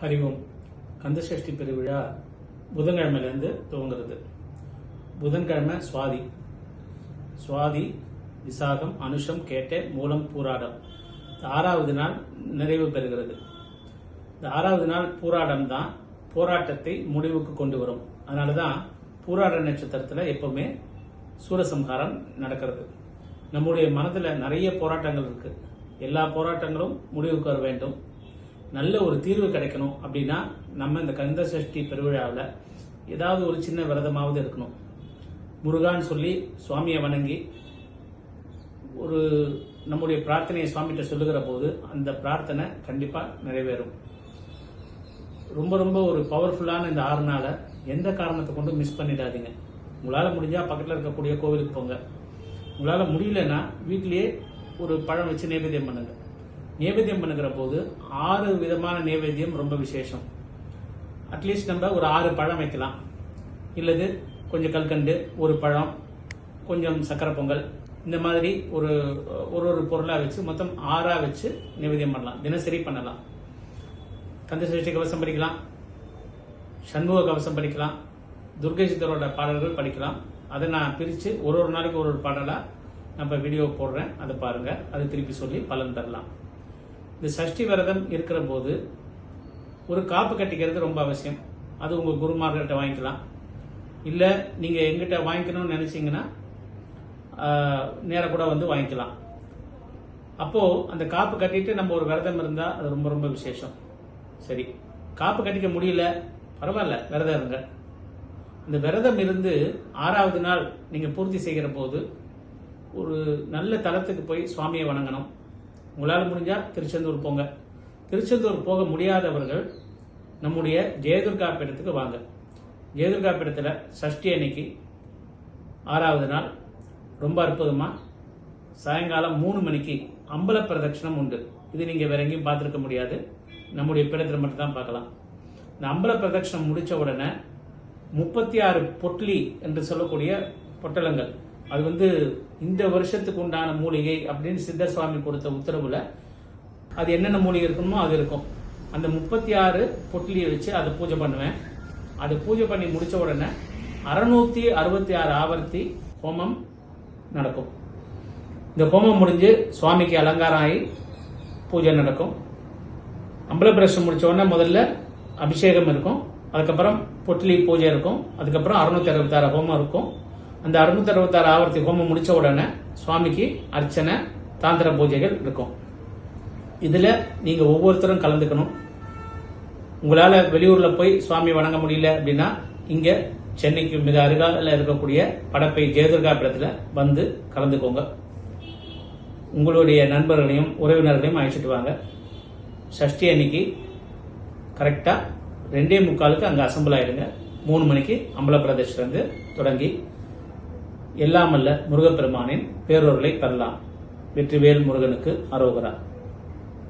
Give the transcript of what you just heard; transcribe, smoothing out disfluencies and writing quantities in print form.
அறிவோம். கந்தசஷ்டி பெருவிழா புதன்கிழமையிலேருந்து துவங்குறது. புதன்கிழமை சுவாதி, விசாகம், அனுஷம், கேட்டை, மூலம், பூராடம். 6வது நாள் நிறைவு பெறுகிறது. இந்த 6வது நாள் பூராடம் தான் போராட்டத்தை முடிவுக்கு கொண்டு வரும். அதனால தான் பூராட நட்சத்திரத்தில் எப்பவுமே சூரசம்ஹாரம் நடக்கிறது. நம்முடைய மனதில் நிறைய போராட்டங்கள் இருக்கு. எல்லா போராட்டங்களும் முடிவுக்கு வர வேண்டும். நல்ல ஒரு தீர்வு கிடைக்கணும் அப்படின்னா நம்ம இந்த கந்தசஷ்டி பெருவிழாவில் ஏதாவது ஒரு சின்ன விரதமாவது இருக்கணும். முருகான்னு சொல்லி சுவாமியை வணங்கி ஒரு நம்முடைய பிரார்த்தனையை சுவாமிகிட்ட சொல்லுகிற போது அந்த பிரார்த்தனை கண்டிப்பாக நிறைவேறும். ரொம்ப ரொம்ப ஒரு பவர்ஃபுல்லான இந்த 6 நாளை எந்த காரணத்தை கொண்டு மிஸ் பண்ணிடாதீங்க. உங்களால் முடிஞ்சால் பக்கத்தில் இருக்கக்கூடிய கோவிலுக்கு போங்க. உங்களால் முடியலன்னா வீட்டிலேயே ஒரு பழம் வச்சு நைவேத்தியம் பண்ணுங்க. நைவேத்தியம் பண்ணுகிற போது 6 விதமான நைவேத்தியம் ரொம்ப விசேஷம். அட்லீஸ்ட் நம்ம ஒரு 6 பழம் வைக்கலாம். இல்லது கொஞ்சம் கல்கண்டு, ஒரு பழம், கொஞ்சம் சக்கரை பொங்கல், இந்த மாதிரி ஒரு பொருளாக வச்சு மொத்தம் 6 வச்சு நைவேத்தியம் பண்ணலாம். தினசரி பண்ணலாம். கந்தசஷ்டி கவசம் படிக்கலாம், சண்முக கவசம் படிக்கலாம், துர்கை சித்தரோட பாடல்கள் படிக்கலாம். அதை நான் பிரித்து ஒரு நாளைக்கு ஒரு பாடலாக நம்ம வீடியோ போடுறேன். அதை பாருங்க. அதை திருப்பி சொல்லி பலன் தரலாம். இந்த சஷ்டி விரதம் இருக்கிற போது ஒரு காப்பு கட்டிக்கிறது ரொம்ப அவசியம். அது உங்கள் குருமார்கிட்ட வாங்கிக்கலாம். இல்லை நீங்கள் எங்கிட்ட வாங்கிக்கணும்னு நினச்சிங்கன்னா நேராக கூட வந்து வாங்கிக்கலாம். அப்போது அந்த காப்பு கட்டிட்டு நம்ம ஒரு விரதம் இருந்தால் அது ரொம்ப ரொம்ப விசேஷம். சரி, காப்பு கட்டிக்க முடியல, பரவாயில்ல, விரதம் இருங்க. இந்த விரதம் இருந்து 6வது நாள் நீங்கள் பூர்த்தி செய்கிற போது ஒரு நல்ல தலத்துக்கு போய் சுவாமியை வணங்கணும். உங்களால் முடிஞ்சால் திருச்செந்தூர் போங்க. திருச்செந்தூர் போக முடியாதவர்கள் நம்முடைய ஜெயதுர்கா பீடத்துக்கு வாங்க. ஜெயதுர்கா பீடத்தில் சஷ்டி அன்னைக்கு 6வது நாள் ரொம்ப அற்புதமாக சாயங்காலம் 3 மணிக்கு அம்பல பிரதட்சணம் உண்டு. இது நீங்கள் வேற எங்கேயும் பார்த்துருக்க முடியாது. நம்முடைய பீடத்தில் மட்டும்தான் பார்க்கலாம். இந்த அம்பல பிரதட்சணம் முடித்த உடனே 36 பொட்லி என்று சொல்லக்கூடிய பொட்டலங்கள், அது இந்த வருஷத்துக்கு உண்டான மூலிகை அப்படின்னு சித்தர் சுவாமி கொடுத்த உத்தரவுல அது என்னென்ன மூலிகை இருக்கணுமோ அது இருக்கும். அந்த 36 பொட்லியை வச்சு அதை பூஜை பண்ணுவேன். அது பூஜை பண்ணி முடிச்ச உடனே 666 ஆவர்த்தி ஹோமம் நடக்கும். இந்த ஹோமம் முடிஞ்சு சுவாமிக்கு அலங்காரம் ஆகி பூஜை நடக்கும். அம்பல பிரதட்சணம் முடிச்ச உடனே முதல்ல அபிஷேகம் இருக்கும். அதுக்கப்புறம் பொட்லி பூஜை இருக்கும். அதுக்கப்புறம் 666 ஹோமம் இருக்கும். அந்த 666 ஆவர்த்தி ஹோமம் முடிச்ச உடனே சுவாமிக்கு அர்ச்சனை, தாந்திர பூஜைகள் இருக்கும். இதுல நீங்க ஒவ்வொருத்தரும் கலந்துக்கணும். உங்களால வெளியூர்ல போய் சுவாமி வணங்க முடியல அப்படின்னா இங்க சென்னைக்கு மிக அருகால இருக்கக்கூடிய படப்பை ஜெயதுர்கா பீடத்துல வந்து கலந்துக்கோங்க. உங்களுடைய நண்பர்களையும் உறவினர்களையும் அழைச்சிட்டு வாங்க. சஷ்டி அன்னைக்கு கரெக்டா 2:45 அங்க அசம்பிள் ஆயிடுங்க. 3 மணிக்கு அம்பல பிரதட்சணம் தொடங்கி எல்லாமல்ல முருகப்பெருமானின் பேரொருளை பெறலாம். வெற்றிவேல் முருகனுக்கு அரோகரா.